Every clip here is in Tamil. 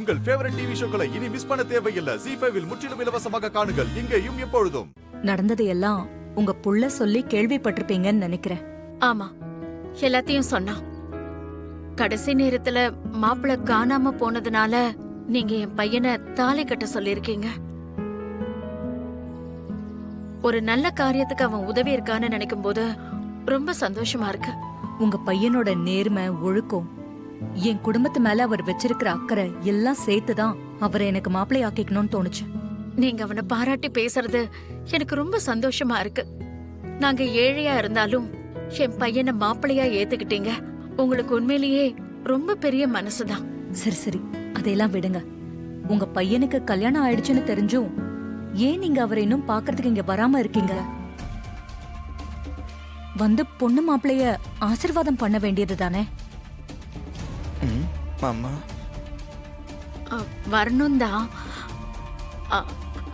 உங்கள் ஃபேவரட் டிவி ஷோக்களை இனி மிஸ் பண்ண தேவையில்லை. ZEE5 இல் முற்றிலும் இலவசமாக காணுங்கள். இங்கேயும் எப்பொழுதும். நடந்ததையெல்லாம் உங்க புள்ள சொல்லி கேள்விப்பட்டிருப்பீங்கன்னு நினைக்கிறேன். ஆமா, எல்லாத்தையும் சொன்னா. கடைசி நேரத்துல மாப்பிள்ள காணாம போனதுனால நீங்க என் பையனை தாலி கட்ட சொல்லிருக்கீங்க. ஒரு நல்ல காரியத்துக்கு அவன் உதவி இருக்கான்னு நினைக்கும் போது ரொம்ப சந்தோஷமா இருக்கு. உங்க பையனோட நேர்மை, ஒழுக்கம், என் குடும்பத்து மேல அவர் வச்சிருக்கிற அக்கறை எல்லாம் சேர்த்துதான் அவரை எனக்கு மாப்பிள்ளை ஆக்கிக்கணும்னு தோணுச்சு. நீங்க அவனை பாராட்டி பேசுறது எனக்கு ரொம்ப சந்தோஷமா இருக்கு. நாங்க ஏழையா இருந்தாலும் என் பையனை மாப்பிள்ளையா ஏத்துக்கிட்டீங்க. உங்களுக்கு உண்மையிலேயே ரொம்ப பெரிய மனசுதான். சரி சரி, அதையெல்லாம் விடுங்க. உங்க பையனுக்கு கல்யாணம் ஆயிடுச்சுன்னு தெரிஞ்சும் ஏன் நீங்க அவரை இன்னும் பாக்குறதுக்கு இங்க வராம இருக்கீங்க? வந்து பொண்ணு மாப்பிளைய ஆசீர்வாதம் பண்ண வேண்டியது தானே? வரணும் தான்.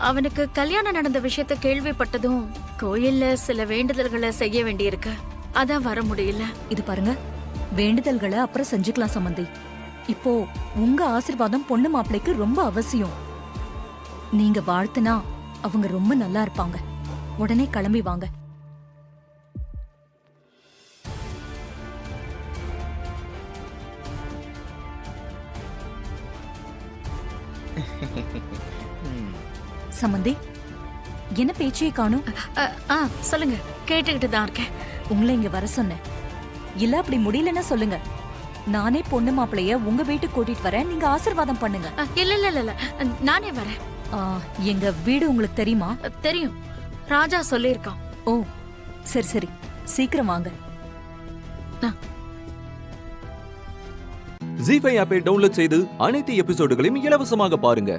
அவனுக்கு கல்யாணம் நடந்த விஷயத்த கேள்விப்பட்டதும் கோயில்ல சில வேண்டுதல்களை செய்ய வேண்டியிருக்கு. அதான் வர முடியல. இது பாருங்க, வேண்டுதல்களை அப்புறம் செஞ்சுக்கலாம் சம்பந்தி. இப்போ உங்க ஆசீர்வாதம் பொண்ணு மாப்பிளைக்கு ரொம்ப அவசியம். நீங்க வாழ்த்துனா அவங்க ரொம்ப நல்லா இருப்பாங்க. உடனே கிளம்பி வாங்க. சம்பந்தி, என்ன பேச்சையே காணும்? சொல்லுங்க, கேட்டுக்கிட்டு தான் இருக்கேன். உங்களை இங்க வர சொன்னேன். இல்ல அப்படி முடியலன்னா சொல்லுங்க, நானே பொண்ணு மாப்பிளைய உங்க வீட்டுக்கு கூட்டிட்டு வரேன். நீங்க ஆசீர்வாதம் பண்ணுங்க. இல்ல இல்ல இல்ல, நானே வரேன். எங்க வீடு உங்களுக்கு தெரியுமா? தெரியும், ராஜா சொல்லியிருக்கான். ஓ சரி சரி, சீக்கிரம் வாங்க. ZEE5 ஆப்பை டவுன்லோட் செய்து அனைத்து எபிசோடுகளையும் இலவசமாக பாருங்க.